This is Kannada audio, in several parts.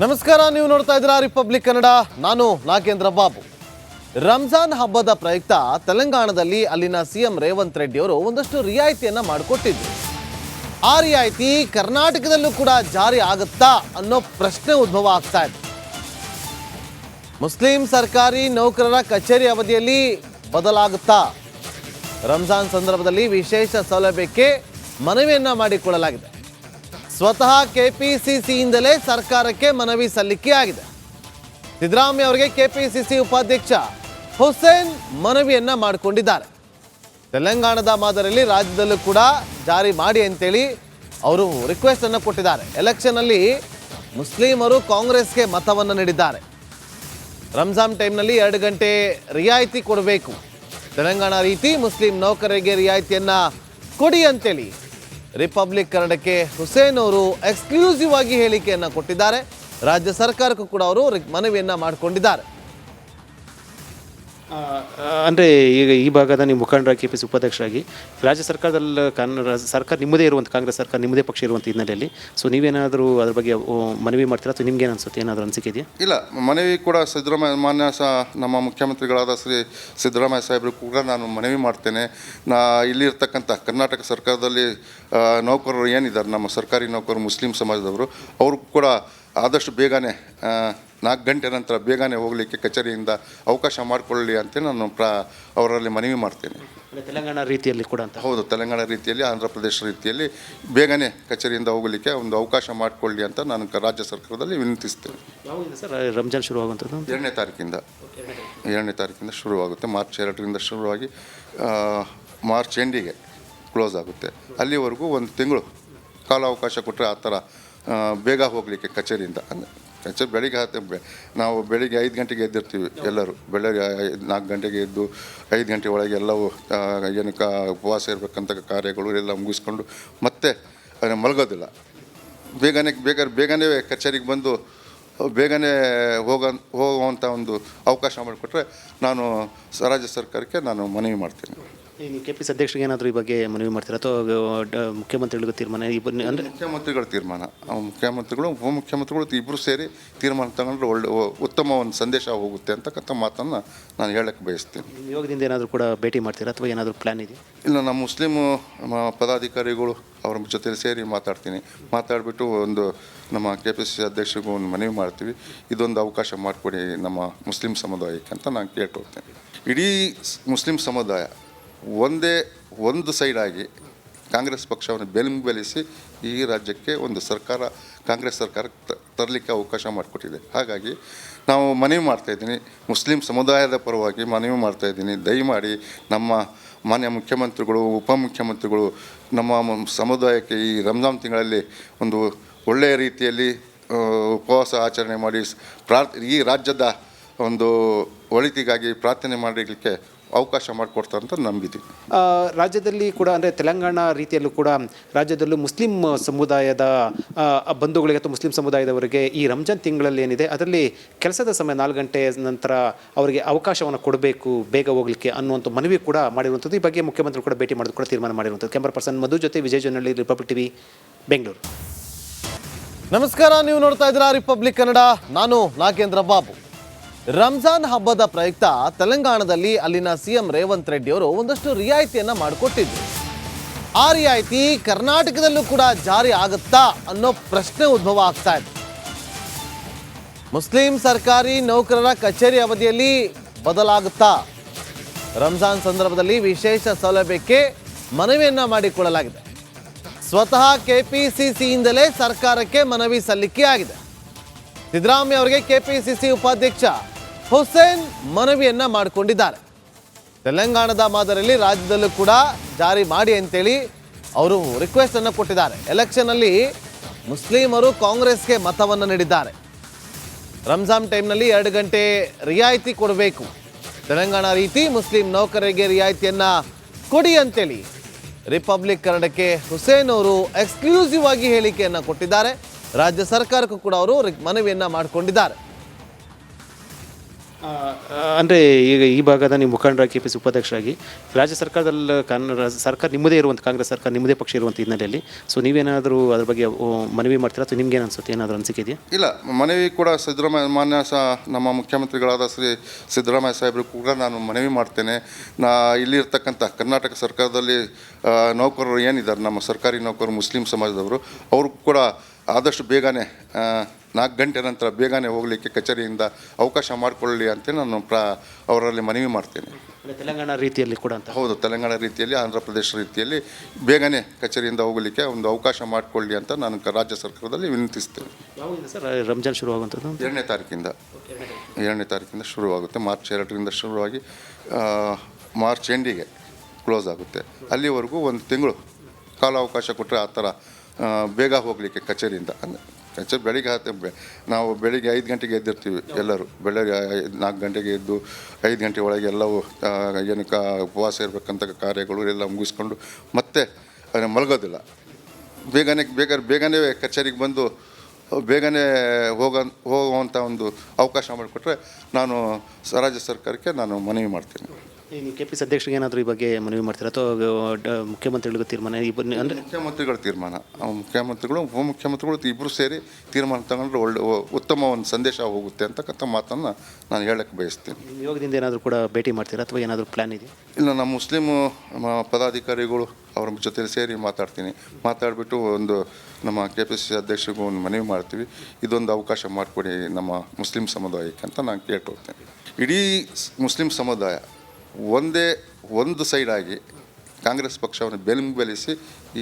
ನಮಸ್ಕಾರ, ನೀವು ನೋಡ್ತಾ ಇದ್ದೀರಾ ರಿಪಬ್ಲಿಕ್ ಕನ್ನಡ. ನಾನು ನಾಗೇಂದ್ರ ಬಾಬು. ರಂಜಾನ್ ಹಬ್ಬದ ಪ್ರಯುಕ್ತ ತೆಲಂಗಾಣದಲ್ಲಿ ಅಲ್ಲಿನ ಸಿಎಂ ರೇವಂತ್ ರೆಡ್ಡಿ ಅವರು ಒಂದಷ್ಟು ರಿಯಾಯಿತಿಯನ್ನ ಮಾಡಿಕೊಟ್ಟಿದ್ರು. ಆ ರಿಯಾಯಿತಿ ಕರ್ನಾಟಕದಲ್ಲೂ ಕೂಡ ಜಾರಿ ಆಗುತ್ತಾ ಅನ್ನೋ ಪ್ರಶ್ನೆ ಉದ್ಭವ ಆಗ್ತಾ ಇದೆ. ಮುಸ್ಲಿಂ ಸರ್ಕಾರಿ ನೌಕರರ ಕಚೇರಿ ಅವಧಿಯಲ್ಲಿ ಬದಲಾಗುತ್ತಾ? ರಂಜಾನ್ ಸಂದರ್ಭದಲ್ಲಿ ವಿಶೇಷ ಸೌಲಭ್ಯಕ್ಕೆ ಮನವಿಯನ್ನ ಮಾಡಿಕೊಳ್ಳಲಾಗಿದೆ. ಸ್ವತಃ ಕೆಪಿಸಿಸಿಯಿಂದಲೇ ಸರ್ಕಾರಕ್ಕೆ ಮನವಿ ಸಲ್ಲಿಕೆ ಆಗಿದೆ. ಸಿದ್ದರಾಮಯ್ಯ ಅವರಿಗೆ ಕೆಪಿಸಿಸಿ ಉಪಾಧ್ಯಕ್ಷ ಹುಸೇನ್ ಮನವಿಯನ್ನ ಮಾಡಿಕೊಂಡಿದ್ದಾರೆ. ತೆಲಂಗಾಣದ ಮಾದರಿಯಲ್ಲಿ ರಾಜ್ಯದಲ್ಲೂ ಕೂಡ ಜಾರಿ ಮಾಡಿ ಅಂತೇಳಿ ಅವರು ರಿಕ್ವೆಸ್ಟ್ ಅನ್ನು ಕೊಟ್ಟಿದ್ದಾರೆ. ಎಲೆಕ್ಷನ್ ಅಲ್ಲಿ ಮುಸ್ಲಿಮರು ಕಾಂಗ್ರೆಸ್ಗೆ ಮತವನ್ನು ನೀಡಿದ್ದಾರೆ. ರಂಜಾನ್ ಟೈಮ್ನಲ್ಲಿ 2 ಗಂಟೆ ರಿಯಾಯಿತಿ ಕೊಡಬೇಕು, ತೆಲಂಗಾಣ ರೀತಿ ಮುಸ್ಲಿಂ ನೌಕರರಿಗೆ ರಿಯಾಯಿತಿಯನ್ನ ಕೊಡಿ ಅಂತೇಳಿ ರಿಪಬ್ಲಿಕ್ ಕನ್ನಡಕ್ಕೆ ಹುಸೇನ್ ಅವರು ಎಕ್ಸ್ಕ್ಲೂಸಿವ್ ಆಗಿ ಹೇಳಿಕೆಯನ್ನು ಕೊಟ್ಟಿದ್ದಾರೆ. ರಾಜ್ಯ ಸರ್ಕಾರಕ್ಕೂ ಕೂಡ ಅವರು ಮನವಿಯನ್ನ ಮಾಡಿಕೊಂಡಿದ್ದಾರೆ. ಅಂದರೆ ಈಗ ಈ ಭಾಗದ ನೀವು ಮುಖಂಡರಾಗಿ ಕೆಪಿಸಿ ಉಪಾಧ್ಯಕ್ಷರಾಗಿ ರಾಜ್ಯ ಸರ್ಕಾರದಲ್ಲಿ ಸರ್ಕಾರ ನಿಮ್ಮದೇ ಇರುವಂಥ ಕಾಂಗ್ರೆಸ್ ಸರ್ಕಾರ ನಿಮ್ಮದೇ ಪಕ್ಷ ಇರುವಂಥ ಹಿನ್ನೆಲೆಯಲ್ಲಿ ಸೊ ನೀವೇನಾದರೂ ಅದ್ರ ಬಗ್ಗೆ ಮನವಿ ಮಾಡ್ತೀರಾ ಅಥವಾ ನಿಮ್ಗೆ ಏನು ಅನ್ಸುತ್ತೆ, ಏನಾದರೂ ಅನಿಸಿಕೆ ಇದೆಯಾ? ಇಲ್ಲ, ಮನವಿ ಕೂಡ ಸಿದ್ದರಾಮಯ್ಯ ನಮ್ಮ ಮುಖ್ಯಮಂತ್ರಿಗಳಾದ ಶ್ರೀ ಸಿದ್ದರಾಮಯ್ಯ ಸಾಹೇಬರು ಕೂಡ ನಾನು ಮನವಿ ಮಾಡ್ತೇನೆ. ಇಲ್ಲಿರ್ತಕ್ಕಂಥ ಕರ್ನಾಟಕ ಸರ್ಕಾರದಲ್ಲಿ ನೌಕರರು ಏನಿದ್ದಾರೆ, ನಮ್ಮ ಸರ್ಕಾರಿ ನೌಕರರು ಮುಸ್ಲಿಂ ಸಮಾಜದವರು, ಅವರು ಕೂಡ ಆದಷ್ಟು ಬೇಗನೆ 4 ಗಂಟೆ ನಂತರ ಬೇಗನೆ ಹೋಗಲಿಕ್ಕೆ ಕಚೇರಿಯಿಂದ ಅವಕಾಶ ಮಾಡಿಕೊಳ್ಳಿ ಅಂತ ನಾನು ಅವರಲ್ಲಿ ಮನವಿ ಮಾಡ್ತೇನೆ. ತೆಲಂಗಾಣ ರೀತಿಯಲ್ಲಿ ಕೂಡ ಅಂತ? ಹೌದು, ತೆಲಂಗಾಣ ರೀತಿಯಲ್ಲಿ, ಆಂಧ್ರ ಪ್ರದೇಶ ರೀತಿಯಲ್ಲಿ ಬೇಗನೆ ಕಚೇರಿಯಿಂದ ಹೋಗಲಿಕ್ಕೆ ಒಂದು ಅವಕಾಶ ಮಾಡಿಕೊಳ್ಳಿ ಅಂತ ನಾನು ರಾಜ್ಯ ಸರ್ಕಾರದಲ್ಲಿ ವಿನಂತಿಸ್ತೇನೆ. ಯಾವಾಗ ಸರ್ ರಂಜಾನ್ ಶುರುವಾಗುವಂಥದ್ದು? 2ನೇ ತಾರೀಕಿಂದ ಶುರುವಾಗುತ್ತೆ. ಮಾರ್ಚ್ 2ರಿಂದ ಶುರುವಾಗಿ ಮಾರ್ಚ್ ಎಂಡಿಗೆ ಕ್ಲೋಸ್ ಆಗುತ್ತೆ. ಅಲ್ಲಿವರೆಗೂ 1 ತಿಂಗಳು ಕಾಲಾವಕಾಶ ಕೊಟ್ಟರೆ ಆ ಥರ ಬೇಗ ಹೋಗಲಿಕ್ಕೆ ಕಚೇರಿಯಿಂದ. ಕಚೇರಿ ಬೆಳಿಗ್ಗೆ ನಾವು ಬೆಳಿಗ್ಗೆ 5 ಗಂಟೆಗೆ ಎದ್ದಿರ್ತೀವಿ ಎಲ್ಲರೂ. ಬೆಳಗ್ಗೆ 4 ಗಂಟೆಗೆ ಎದ್ದು 5 ಗಂಟೆ ಒಳಗೆ ಎಲ್ಲವೂ ಏನಕ್ಕೆ ಉಪವಾಸ ಇರಬೇಕಂತ ಕಾರ್ಯಗಳು ಎಲ್ಲ ಮುಗಿಸ್ಕೊಂಡು ಮತ್ತೆ ಮಲಗೋದಿಲ್ಲ. ಬೇಗನೆ ಕಚೇರಿಗೆ ಬಂದು ಬೇಗನೆ ಹೋಗುವಂಥ ಒಂದು ಅವಕಾಶ ಮಾಡಿಕೊಟ್ರೆ ನಾನು ರಾಜ್ಯ ಸರ್ಕಾರಕ್ಕೆ ನಾನು ಮನವಿ ಮಾಡ್ತೀನಿ. ನೀವು ಕೆಪಿಸಿ ಅಧ್ಯಕ್ಷರಿಗೆ ಏನಾದರೂ ಈ ಬಗ್ಗೆ ಮನವಿ ಮಾಡ್ತೀರಾ ಅಥವಾ ಮುಖ್ಯಮಂತ್ರಿಗಳಿಗೂ ತೀರ್ಮಾನ? ಅಂದರೆ ಮುಖ್ಯಮಂತ್ರಿಗಳ ತೀರ್ಮಾನ, ಮುಖ್ಯಮಂತ್ರಿಗಳು ಉಪಮುಖ್ಯಮಂತ್ರಿಗಳು ಇಬ್ಬರು ಸೇರಿ ತೀರ್ಮಾನ ತಗೊಂಡ್ರೆ ಉತ್ತಮ ಒಂದು ಸಂದೇಶ ಹೋಗುತ್ತೆ ಅಂತಕ್ಕಂಥ ಮಾತನ್ನು ನಾನು ಹೇಳಕ್ಕೆ ಬಯಸ್ತೀನಿ. ಯೋಗದಿಂದ ಏನಾದರೂ ಕೂಡ ಭೇಟಿ ಮಾಡ್ತೀರಾ ಅಥವಾ ಏನಾದರೂ ಪ್ಲ್ಯಾನ್ ಇದೆ? ಇಲ್ಲ, ನಮ್ಮ ಮುಸ್ಲಿಂ ಪದಾಧಿಕಾರಿಗಳು ಅವರ ಜೊತೆ ಸೇರಿ ಮಾತಾಡಿಬಿಟ್ಟು ಒಂದು ನಮ್ಮ ಕೆಪಿಸಿಸಿ ಅಧ್ಯಕ್ಷರಿಗೂ ಒಂದು ಮನವಿ ಮಾಡ್ತೀವಿ. ಇದೊಂದು ಅವಕಾಶ ಮಾಡಿಕೊಡಿ ನಮ್ಮ ಮುಸ್ಲಿಂ ಸಮುದಾಯಕ್ಕೆ ಅಂತ ನಾನು ಕೇಳ್ಕೊಳ್ತೇನೆ. ಇಡೀ ಮುಸ್ಲಿಂ ಸಮುದಾಯ ಒಂದು ಸೈಡಾಗಿ ಕಾಂಗ್ರೆಸ್ ಪಕ್ಷವನ್ನು ಬೆಂಬಲಿಸಿ ಈ ರಾಜ್ಯಕ್ಕೆ ಒಂದು ಕಾಂಗ್ರೆಸ್ ಸರ್ಕಾರ ತರಲಿಕ್ಕೆ ಅವಕಾಶ ಮಾಡಿಕೊಟ್ಟಿದೆ. ಹಾಗಾಗಿ ನಾವು ಮನವಿ ಮಾಡ್ತಾಯಿದ್ದೀನಿ, ಮುಸ್ಲಿಂ ಸಮುದಾಯದ ಪರವಾಗಿ ಮನವಿ ಮಾಡ್ತಾಯಿದ್ದೀನಿ, ದಯಮಾಡಿ ನಮ್ಮ ಮಾನ್ಯ ಮುಖ್ಯಮಂತ್ರಿಗಳು, ಉಪಮುಖ್ಯಮಂತ್ರಿಗಳು ನಮ್ಮ ಸಮುದಾಯಕ್ಕೆ ಈ ರಂಜಾನ್ ತಿಂಗಳಲ್ಲಿ ಒಂದು ಒಳ್ಳೆಯ ರೀತಿಯಲ್ಲಿ ಉಪವಾಸ ಆಚರಣೆ ಮಾಡಿ ಈ ರಾಜ್ಯದ ಒಂದು ಒಳಿತಿಗಾಗಿ ಪ್ರಾರ್ಥನೆ ಮಾಡಲಿಕ್ಕೆ ಅವಕಾಶ ಮಾಡಿಕೊಡ್ತಾರೆ ಅಂತ ನಂಬಿದ್ದೀವಿ. ರಾಜ್ಯದಲ್ಲಿ ಕೂಡ ಅಂದರೆ ತೆಲಂಗಾಣ ರೀತಿಯಲ್ಲೂ ಕೂಡ ರಾಜ್ಯದಲ್ಲೂ ಮುಸ್ಲಿಂ ಸಮುದಾಯದ ಬಂಧುಗಳಿಗೆ ಅಥವಾ ಮುಸ್ಲಿಂ ಸಮುದಾಯದವರಿಗೆ ಈ ರಂಜಾನ್ ತಿಂಗಳಲ್ಲಿ ಏನಿದೆ ಅದರಲ್ಲಿ ಕೆಲಸದ ಸಮಯ 4 ಗಂಟೆ ನಂತರ ಅವರಿಗೆ ಅವಕಾಶವನ್ನು ಕೊಡಬೇಕು ಬೇಗ ಹೋಗಲಿಕ್ಕೆ ಅನ್ನುವಂಥ ಮನವಿ ಕೂಡ ಮಾಡಿರುವಂಥದ್ದು. ಈ ಬಗ್ಗೆ ಮುಖ್ಯಮಂತ್ರಿ ಕೂಡ ಭೇಟಿ ಮಾಡೋದು ಕೂಡ ತೀರ್ಮಾನ ಮಾಡಿರುವಂಥದ್ದು. ಕ್ಯಾಮರಾ ಪರ್ಸನ್ ಮಧು ಜೊತೆ ವಿಜಯ್ ಜೊನ್ನಳ್ಳಿ, ರಿಪಬ್ಲಿಕ್ ಟಿವಿ, ಬೆಂಗಳೂರು. ನಮಸ್ಕಾರ, ನೀವು ನೋಡ್ತಾ ಇದ್ದೀರಾ ರಿಪಬ್ಲಿಕ್ ಕನ್ನಡ. ನಾನು ನಾಗೇಂದ್ರ ಬಾಬು. ರಂಜಾನ್ ಹಬ್ಬದ ಪ್ರಯುಕ್ತ ತೆಲಂಗಾಣದಲ್ಲಿ ಅಲ್ಲಿನ ಸಿಎಂ ರೇವಂತ್ ರೆಡ್ಡಿ ಅವರು ಒಂದಷ್ಟು ರಿಯಾಯಿತಿಯನ್ನ ಮಾಡಿಕೊಟ್ಟಿದ್ರು. ಆ ರಿಯಾಯಿತಿ ಕರ್ನಾಟಕದಲ್ಲೂ ಕೂಡ ಜಾರಿ ಆಗುತ್ತಾ ಅನ್ನೋ ಪ್ರಶ್ನೆ ಉದ್ಭವ ಆಗ್ತಾ ಇದೆ. ಮುಸ್ಲಿಂ ಸರ್ಕಾರಿ ನೌಕರರ ಕಚೇರಿ ಅವಧಿಯಲ್ಲಿ ಬದಲಾಗುತ್ತಾ? ರಂಜಾನ್ ಸಂದರ್ಭದಲ್ಲಿ ವಿಶೇಷ ಸೌಲಭ್ಯಕ್ಕೆ ಮನವಿಯನ್ನ ಮಾಡಿಕೊಳ್ಳಲಾಗಿದೆ. ಸ್ವತಃ ಕೆಪಿಸಿಸಿಯಿಂದಲೇ ಸರ್ಕಾರಕ್ಕೆ ಮನವಿ ಸಲ್ಲಿಕೆ ಆಗಿದೆ. ಸಿದ್ದರಾಮಯ್ಯ ಅವರಿಗೆ ಕೆಪಿಸಿಸಿ ಉಪಾಧ್ಯಕ್ಷ ಹುಸೇನ್ ಮನವಿಯನ್ನ ಮಾಡಿಕೊಂಡಿದ್ದಾರೆ. ತೆಲಂಗಾಣದ ಮಾದರಿಯಲ್ಲಿ ರಾಜ್ಯದಲ್ಲೂ ಕೂಡ ಜಾರಿ ಮಾಡಿ ಅಂತೇಳಿ ಅವರು ರಿಕ್ವೆಸ್ಟ್ ಅನ್ನು ಕೊಟ್ಟಿದ್ದಾರೆ. ಎಲೆಕ್ಷನ್ ಅಲ್ಲಿ ಮುಸ್ಲಿಮರು ಕಾಂಗ್ರೆಸ್ಗೆ ಮತವನ್ನು ನೀಡಿದ್ದಾರೆ. ರಂಜಾನ್ ಟೈಮ್ನಲ್ಲಿ 2 ಗಂಟೆ ರಿಯಾಯಿತಿ ಕೊಡಬೇಕು, ತೆಲಂಗಾಣ ರೀತಿ ಮುಸ್ಲಿಂ ನೌಕರರಿಗೆ ರಿಯಾಯಿತಿಯನ್ನ ಕೊಡಿ ಅಂತೇಳಿ ರಿಪಬ್ಲಿಕ್ ಕನ್ನಡಕ್ಕೆ ಹುಸೇನ್ ಅವರು ಎಕ್ಸ್ಕ್ಲೂಸಿವ್ ಆಗಿ ಹೇಳಿಕೆಯನ್ನು ಕೊಟ್ಟಿದ್ದಾರೆ. ರಾಜ್ಯ ಸರ್ಕಾರಕ್ಕೂ ಕೂಡ ಅವರು ಮನವಿಯನ್ನ ಮಾಡಿಕೊಂಡಿದ್ದಾರೆ. ಅಂದರೆ ಈಗ ಈ ಭಾಗದ ನೀವು ಮುಖಂಡರಾಗಿ KPC ಉಪಾಧ್ಯಕ್ಷರಾಗಿ ರಾಜ್ಯ ಸರ್ಕಾರದಲ್ಲಿ ಸರ್ಕಾರ ನಿಮ್ಮದೇ ಇರುವಂಥ ಕಾಂಗ್ರೆಸ್ ಸರ್ಕಾರ ನಿಮ್ಮದೇ ಪಕ್ಷ ಇರುವಂಥ ಹಿನ್ನೆಲೆಯಲ್ಲಿ ಸೊ ನೀವೇನಾದರೂ ಅದ್ರ ಬಗ್ಗೆ ಮನವಿ ಮಾಡ್ತೀರಾ ಅಥವಾ ನಿಮ್ಗೇನು ಅನ್ಸುತ್ತೆ, ಏನಾದರೂ ಅನಿಸಿಕೆ ಇದೆಯಾ? ಇಲ್ಲ, ಮನವಿ ಕೂಡ ನಮ್ಮ ಮುಖ್ಯಮಂತ್ರಿಗಳಾದ ಸಿದ್ದರಾಮಯ್ಯ ಸಾಹೇಬರು ಕೂಡ ನಾನು ಮನವಿ ಮಾಡ್ತೇನೆ. ಇಲ್ಲಿರ್ತಕ್ಕಂಥ ಕರ್ನಾಟಕ ಸರ್ಕಾರದಲ್ಲಿ ನೌಕರರು ಏನಿದ್ದಾರೆ, ನಮ್ಮ ಸರ್ಕಾರಿ ನೌಕರರು ಮುಸ್ಲಿಂ ಸಮಾಜದವರು, ಅವರು ಕೂಡ ಆದಷ್ಟು ಬೇಗನೆ 4 ಗಂಟೆ ನಂತರ ಬೇಗನೆ ಹೋಗಲಿಕ್ಕೆ ಕಚೇರಿಯಿಂದ ಅವಕಾಶ ಮಾಡಿಕೊಳ್ಳಿ ಅಂತ ನಾನು ಅವರಲ್ಲಿ ಮನವಿ ಮಾಡ್ತೇನೆ. ತೆಲಂಗಾಣ ರೀತಿಯಲ್ಲಿ ಕೂಡ ಅಂತ? ಹೌದು, ತೆಲಂಗಾಣ ರೀತಿಯಲ್ಲಿ, ಆಂಧ್ರ ಪ್ರದೇಶ ರೀತಿಯಲ್ಲಿ ಬೇಗನೆ ಕಚೇರಿಯಿಂದ ಹೋಗಲಿಕ್ಕೆ ಒಂದು ಅವಕಾಶ ಮಾಡಿಕೊಳ್ಳಿ ಅಂತ ನಾನು ರಾಜ್ಯ ಸರ್ಕಾರದಲ್ಲಿ ವಿನಂತಿಸ್ತೇನೆ. ಯಾವಾಗ ಸರ್ ರಂಜಾನ್ ಶುರುವಾಗುವಂಥದ್ದು? 2ನೇ ತಾರೀಕಿಂದ ಶುರುವಾಗುತ್ತೆ. ಮಾರ್ಚ್ 2ರಿಂದ ಶುರುವಾಗಿ ಮಾರ್ಚ್ ಎಂಡಿಗೆ ಕ್ಲೋಸ್ ಆಗುತ್ತೆ. ಅಲ್ಲಿವರೆಗೂ 1 ತಿಂಗಳು ಕಾಲಾವಕಾಶ ಕೊಟ್ಟರೆ ಆ ಥರ ಬೇಗ ಹೋಗಲಿಕ್ಕೆ ಕಚೇರಿಯಿಂದ. ನಾವು ಬೆಳಿಗ್ಗೆ 5 ಗಂಟೆಗೆ ಎದ್ದಿರ್ತೀವಿ ಎಲ್ಲರೂ. ಬೆಳಗ್ಗೆ 4 ಗಂಟೆಗೆ ಎದ್ದು 5 ಗಂಟೆ ಒಳಗೆ ಎಲ್ಲವೂ ಏನಕ್ಕೆ ಉಪವಾಸ ಇರಬೇಕಂತ ಕಾರ್ಯಗಳು ಎಲ್ಲ ಮುಗಿಸ್ಕೊಂಡು ಮತ್ತೆ ಮಲಗೋದಿಲ್ಲ. ಬೇಗನೆ ಕಚೇರಿಗೆ ಬಂದು ಬೇಗನೆ ಹೋಗುವಂಥ ಒಂದು ಅವಕಾಶ ಮಾಡಿಕೊಟ್ರೆ ನಾನು ರಾಜ್ಯ ಸರ್ಕಾರಕ್ಕೆ ನಾನು ಮನವಿ ಮಾಡ್ತೀನಿ. ನೀವು KPC ಅಧ್ಯಕ್ಷರಿಗೆ ಏನಾದರೂ ಈ ಬಗ್ಗೆ ಮನವಿ ಮಾಡ್ತೀರಾ ಅಥವಾ ಮುಖ್ಯಮಂತ್ರಿಗಳಿಗೂ ತೀರ್ಮಾನ? ಅಂದರೆ ಮುಖ್ಯಮಂತ್ರಿಗಳ ತೀರ್ಮಾನ, ಮುಖ್ಯಮಂತ್ರಿಗಳು ಉಪಮುಖ್ಯಮಂತ್ರಿಗಳು ಇಬ್ಬರು ಸೇರಿ ತೀರ್ಮಾನ ತಗೊಂಡ್ರೆ ಉತ್ತಮ ಒಂದು ಸಂದೇಶ ಹೋಗುತ್ತೆ ಅಂತಕ್ಕಂಥ ಮಾತನ್ನು ನಾನು ಹೇಳಕ್ಕೆ ಬಯಸ್ತೀನಿ. ಯೋಗದಿಂದ ಏನಾದರೂ ಕೂಡ ಭೇಟಿ ಮಾಡ್ತೀರಾ ಅಥವಾ ಏನಾದರೂ ಪ್ಲ್ಯಾನ್ ಇದೆಯಾ? ಇಲ್ಲ, ನಮ್ಮ ಮುಸ್ಲಿಂ ಪದಾಧಿಕಾರಿಗಳು ಅವರ ಜೊತೆ ಸೇರಿ ಮಾತಾಡಿಬಿಟ್ಟು ನಮ್ಮ KPC ಅಧ್ಯಕ್ಷರಿಗೂ ಒಂದು ಮನವಿ ಮಾಡ್ತೀವಿ. ಇದೊಂದು ಅವಕಾಶ ಮಾಡಿಕೊಡಿ ನಮ್ಮ ಮುಸ್ಲಿಂ ಸಮುದಾಯಕ್ಕೆ ಅಂತ ನಾನು ಕೇಳ್ಕೊಳ್ತೇನೆ. ಇಡೀ ಮುಸ್ಲಿಂ ಸಮುದಾಯ ಒಂದು ಸೈಡಾಗಿ ಕಾಂಗ್ರೆಸ್ ಪಕ್ಷವನ್ನು ಬೆಂಬಲಿಸಿ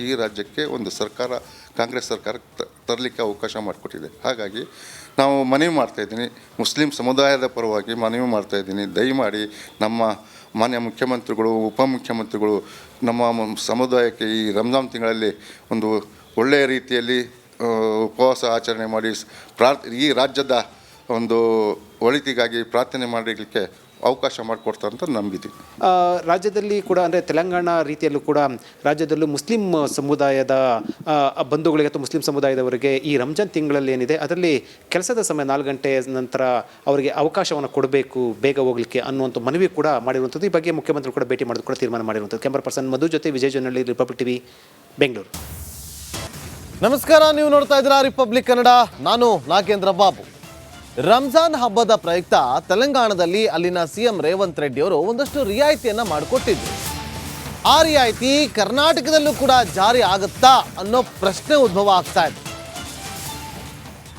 ಈ ರಾಜ್ಯಕ್ಕೆ ಒಂದು ಕಾಂಗ್ರೆಸ್ ಸರ್ಕಾರ ತರಲಿಕ್ಕೆ ಅವಕಾಶ ಮಾಡಿಕೊಟ್ಟಿದೆ. ಹಾಗಾಗಿ ನಾವು ಮನವಿ ಮಾಡ್ತಾಯಿದ್ದೀನಿ, ಮುಸ್ಲಿಂ ಸಮುದಾಯದ ಪರವಾಗಿ ಮನವಿ ಮಾಡ್ತಾಯಿದ್ದೀನಿ, ದಯಮಾಡಿ ನಮ್ಮ ಮಾನ್ಯ ಮುಖ್ಯಮಂತ್ರಿಗಳು, ಉಪಮುಖ್ಯಮಂತ್ರಿಗಳು ನಮ್ಮ ಸಮುದಾಯಕ್ಕೆ ಈ ರಂಜಾನ್ ತಿಂಗಳಲ್ಲಿ ಒಂದು ಒಳ್ಳೆಯ ರೀತಿಯಲ್ಲಿ ಉಪವಾಸ ಆಚರಣೆ ಮಾಡಿ ಈ ರಾಜ್ಯದ ಒಂದು ಒಳಿತಿಗಾಗಿ ಪ್ರಾರ್ಥನೆ ಮಾಡಲಿಕ್ಕೆ ಅವಕಾಶ ಮಾಡಿಕೊಡ್ತಾರೆ ಅಂತ ನಂಬಿದ್ದೀವಿ. ರಾಜ್ಯದಲ್ಲಿ ಕೂಡ ಅಂದರೆ ತೆಲಂಗಾಣ ರೀತಿಯಲ್ಲೂ ಕೂಡ ರಾಜ್ಯದಲ್ಲೂ ಮುಸ್ಲಿಂ ಸಮುದಾಯದ ಬಂಧುಗಳಿಗೆ ಅಥವಾ ಮುಸ್ಲಿಂ ಸಮುದಾಯದವರಿಗೆ ಈ ರಂಜಾನ್ ತಿಂಗಳಲ್ಲಿ ಏನಿದೆ ಅದರಲ್ಲಿ ಕೆಲಸದ ಸಮಯ 4 ಗಂಟೆ ನಂತರ ಅವರಿಗೆ ಅವಕಾಶವನ್ನು ಕೊಡಬೇಕು ಬೇಗ ಹೋಗಲಿಕ್ಕೆ ಅನ್ನುವಂಥ ಮನವಿ ಕೂಡ ಮಾಡಿರುವಂಥದ್ದು. ಈ ಬಗ್ಗೆ ಮುಖ್ಯಮಂತ್ರಿ ಕೂಡ ಭೇಟಿ ಮಾಡೋದು ಕೂಡ ತೀರ್ಮಾನ ಮಾಡಿರುವಂಥದ್ದು. ಕ್ಯಾಮರಾ ಪರ್ಸನ್ ಮಧು ಜೊತೆ ವಿಜಯ್ ಜೊನ್ನಳ್ಳಿ, ರಿಪಬ್ಲಿಕ್ TV, ಬೆಂಗಳೂರು. ನಮಸ್ಕಾರ, ನೀವು ನೋಡ್ತಾ ಇದ್ದೀರಾ ರಿಪಬ್ಲಿಕ್ ಕನ್ನಡ. ನಾನು ನಾಗೇಂದ್ರ ಬಾಬು. ರಂಜಾನ್ ಹಬ್ಬದ ಪ್ರಯುಕ್ತ ತೆಲಂಗಾಣದಲ್ಲಿ ಅಲ್ಲಿನ CM ರೇವಂತ್ ರೆಡ್ಡಿ ಅವರು ಒಂದಷ್ಟು ರಿಯಾಯಿತಿಯನ್ನು ಮಾಡಿಕೊಟ್ಟಿದ್ರು. ಆ ರಿಯಾಯಿತಿ ಕರ್ನಾಟಕದಲ್ಲೂ ಕೂಡ ಜಾರಿ ಆಗುತ್ತಾ ಅನ್ನೋ ಪ್ರಶ್ನೆ ಉದ್ಭವ ಆಗ್ತಾ ಇದೆ.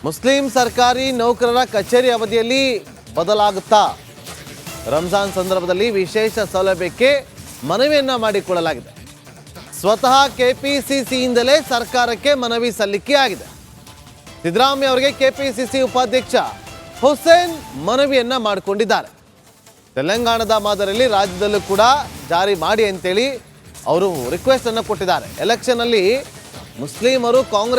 ಮುಸ್ಲಿಂ ಸರ್ಕಾರಿ ನೌಕರರ ಕಚೇರಿ ಅವಧಿಯಲ್ಲಿ ಬದಲಾಗುತ್ತಾ? ರಂಜಾನ್ ಸಂದರ್ಭದಲ್ಲಿ ವಿಶೇಷ ಸೌಲಭ್ಯಕ್ಕೆ ಮನವಿಯನ್ನ ಮಾಡಿಕೊಳ್ಳಲಾಗಿದೆ. ಸ್ವತಃ KPCCಯಿಂದಲೇ ಸರ್ಕಾರಕ್ಕೆ ಮನವಿ ಸಲ್ಲಿಕೆ ಆಗಿದೆ. ಸಿದ್ದರಾಮಯ್ಯ ಅವರಿಗೆ KPCC ಉಪಾಧ್ಯಕ್ಷ ಹುಸೇನ್ ಮನವಿಯನ್ನ ಮಾಡಿಕೊಂಡಿದ್ದಾರೆ. ತೆಲಂಗಾಣದ ಮಾದರಿಯಲ್ಲಿ ರಾಜ್ಯದಲ್ಲೂ ಕೂಡ ಜಾರಿ ಮಾಡಿ ಅಂತೇಳಿ ಅವರು ರಿಕ್ವೆಸ್ಟ್ ಅನ್ನು ಕೊಟ್ಟಿದ್ದಾರೆ. ಎಲೆಕ್ಷನ್ ಅಲ್ಲಿ ಮುಸ್ಲಿಮರು ಕಾಂಗ್ರೆಸ್